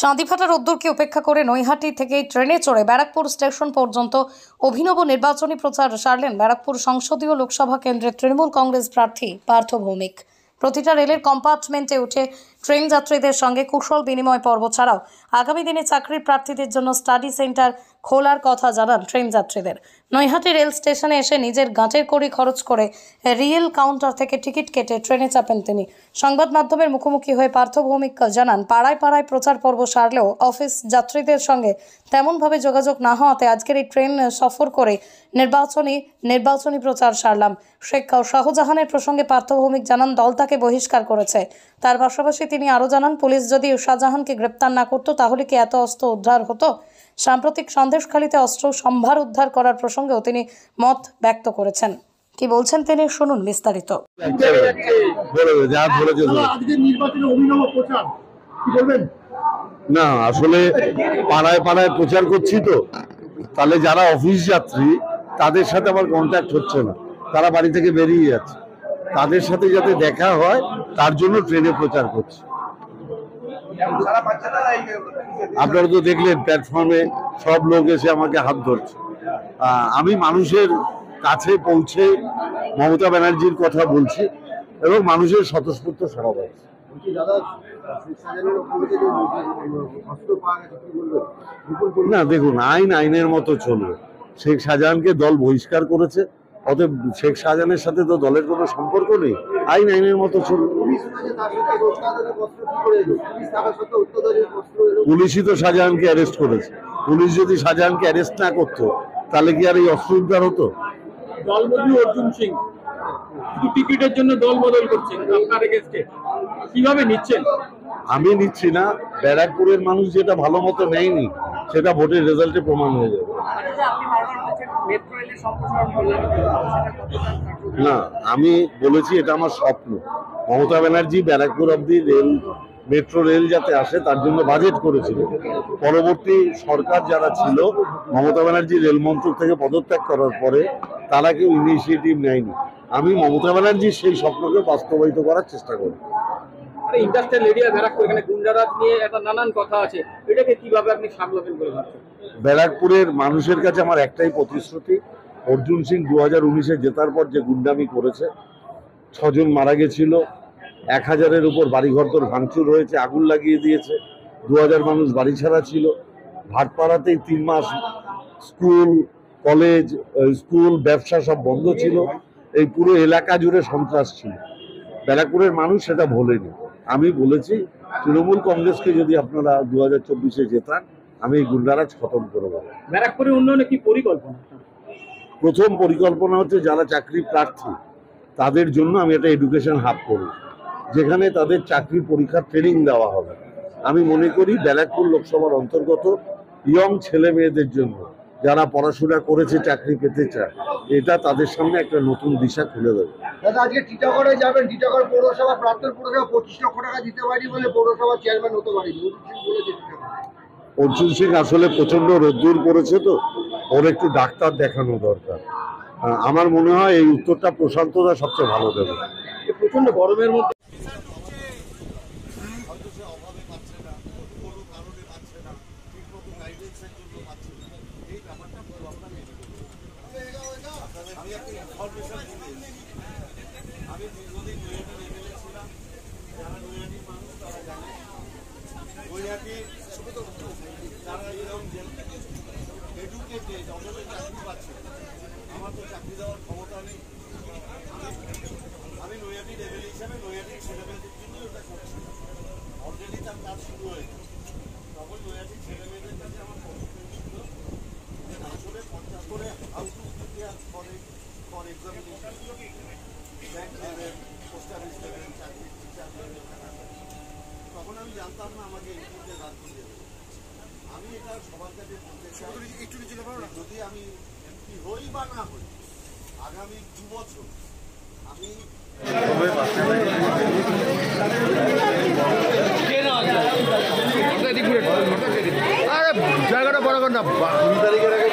চাঁদিফাটা রোদ্দুরকে উপেক্ষা করে নৈহাটি থেকে ট্রেনে চড়ে ব্যারাকপুর স্টেশন পর্যন্ত অভিনব নির্বাচনী প্রচার সারলেন ব্যারাকপুর সংসদীয় লোকসভা কেন্দ্রের তৃণমূল কংগ্রেস প্রার্থী পার্থ ভৌমিক। প্রতিটা রেলের কম্পার্টমেন্টে উঠে ট্রেন যাত্রীদের সঙ্গে কুশল বিনিময় পর্ব ছাড়াও আগামী দিনে চাকরির প্রার্থীদের জন্য স্টাডি সেন্টার খোলার কথা জানান ট্রেন যাত্রীদের। নৈহাটি রেল স্টেশনে এসে নিজের গাঁটের কড়ি খরচ করে রিয়েল কাউন্টার থেকে টিকিট কেটে ট্রেনে চাপেন তিনি। সংবাদ মাধ্যমের মুখোমুখি হয়ে পার্থ ভৌমিক জানান, পাড়ায় পাড়ায় প্রচার পর্ব সারলেও অফিস যাত্রীদের সঙ্গে তেমনভাবে যোগাযোগ না হওয়াতে আজকের এই ট্রেন সফর করে নির্বাচনী প্রচার সারলাম। শেখ শাহজাহানের প্রসঙ্গে পার্থ ভৌমিক জানান, দল তাকে বহিষ্কার করেছে। তার পাশাপাশি তিনি আরও জানান, পুলিশ যদি শাহজাহানকে গ্রেপ্তার না করত তাহলে কি এত অস্ত্র উদ্ধার হতো? সাম্প্রতিক সন্দেশখালীতে অস্ত্র সম্ভার উদ্ধার করার প্রসঙ্গেও তিনি মত ব্যক্ত করেছেন। কি বলছেন তিনি শুনুন বিস্তারিত। না, আসলে পাড়ায় পাড়ায় প্রচার করছি তো, তাহলে যারা অফিস যাত্রী তাদের সাথে আমার কন্ট্যাক্ট হচ্ছে না, তারা বাড়ি থেকে বেরিয়ে যাচ্ছে। তাদের সাথে যাতে দেখা হয় তার জন্য ট্রেনে প্রচার করছি। আপনারা তো দেখলেন প্ল্যাটফর্মে সব লোক এসে আমাকে হাত ধরছে। আমি মানুষের কাছে পৌঁছে মমতা ব্যানার্জির কথা বলছি এবং মানুষের স্বতঃস্ফূর্ত সাড়া পাচ্ছি। না, দেখুন, আইনের মতো চলবে। শেখ শাহজাহানকে দল বহিষ্কার করেছে, অতএব শেখ শাহজাহানের সাথে তো দলের কোনো সম্পর্ক নেই। আইনের মতো চলবে। পুলিশই তো শাহজাহানকে অ্যারেস্ট করেছে। পুলিশ যদি শাহজাহানকে অ্যারেস্ট না করতো তাহলে কি আর এই অস্ত্র উদ্ধার হতো? দলবদল অর্জুন সিং টিকিটের জন্য দল বদল করছেন, আপনার এগেইনস্টে কিভাবে নিচ্ছেন? আমি নিচ্ছি না, ব্যারাকপুরের মানুষ যেটা ভালো মতো নেয়নি সেটা ভোটের রেজাল্টে প্রমাণ হয়ে যাবে। না, আমি বলেছি এটা আমার স্বপ্ন। মমতা ব্যানার্জি ব্যারাকপুর অব্দি মেট্রো রেল যাতে আসে তার জন্য বাজেট করেছিল। পরবর্তী সরকার যারা ছিল, মমতা ব্যানার্জি রেল মন্ত্রক থেকে পদত্যাগ করার পরে তারা কেউ ইনিশিয়েটিভ নেয়নি। আমি মমতা ব্যানার্জির সেই স্বপ্নকে বাস্তবায়িত করার চেষ্টা করি। ইন্ডাস্ট্রিয়াল এরিয়া ব্যারাকপুর, এখানে গুন্ডারাজ নিয়ে একটা নানান কথা আছে, এটাকে কিভাবে আপনি সামলাবেন বলে ভাবছেন? ব্যারাকপুরের মানুষের কাছে আমার একটাই প্রতিশ্রুতি, অর্জুন সিং 2019-এ জেতার পর যে গুন্ডামি করেছে, 6 জন মারা গেছিল, 1000-এর উপর বাড়িঘর তোর ভাঙচুর হয়েছে, আগুন লাগিয়ে দিয়েছে, 2000 মানুষ বাড়ি ছাড়া ছিল। ভাটপাড়াতেই 3 মাস স্কুল ব্যবসা সব বন্ধ ছিল। এই পুরো এলাকা জুড়ে সন্ত্রাস ছিল। ব্যারাকপুরের মানুষ সেটা ভোলেনি। আমি বলেছি, তৃণমূল কংগ্রেসকে যদি আপনারা 2024-এ জেতান, আমি এই গুন্ডারাজ খতম করে দেবো। ব্যারাকপুরের উন্নয়নে কি পরিকল্পনা? প্রথম পরিকল্পনা হচ্ছে যারা চাকরি প্রার্থী তাদের জন্য আমি একটা এডুকেশন হাব করব, যেখানে তাদের চাকরি পরীক্ষার ট্রেনিং দেওয়া হবে। আমি মনে করি ব্যারাকপুর লোকসভার অন্তর্গত ইয়ং ছেলে মেয়েদের জন্য যারা পড়াশোনা করেছে চাকরি পেতে চায়, এটা তাদের সামনে একটা নতুন দিশা খুলে দেবে। দাদা, আজকে টিটাগড়ে যাবেন, টিটাগড় পৌরসভা প্রাক্তন পৌরসভা 25 লক্ষ টাকা দিতে পারি বলে পৌরসভা চেয়ারম্যান হতে পারেনি, অর্জুন সিং আসলে প্রচন্ড রোদ্দুর পড়েছে তো, ওর একটু ডাক্তার দেখানো দরকার। আমার মনে হয় এই উত্তরটা প্রশান্তদা সবচেয়ে ভালো দেবে। প্রচন্ড গরমের মধ্যে আমি দীর্ঘদিন নৈহাটি এমএলএ ছিলাম। যারা নৈহাটির মানুষ তারা জানে, নৈহাটি যারা এরকম এডুকেটেড অথচ চাকরি পাচ্ছে, আমার তো চাকরি দেওয়ার ক্ষমতা নেই। আমি নৈহাটির এমএলএ হিসাবে নৈহাটির ছেলেমেয়েদের জন্যই ওটা করছি। অলরেডি তার কাজ শুরু হয়েছে। তখন নৈহাটির ছেলেমেয়েদের কাছে আমার কমিটমেন্ট ছিল যে আসলে 50 করে how to prepare for examination, bank দেবেন, পোস্ট অফিস দেবেন, চাকরির টিচার দেবেন। তখন আমি জানতাম না আমাকে এই মুহূর্তে রাত দিয়ে দেবে। আমি এটা সবার কাছে বলতে চাই, যদি আমি এমপি হই বা না হই, আগামী 2 বছর আমি জায়গাটা বড় কর না, 2 তারিখের আগে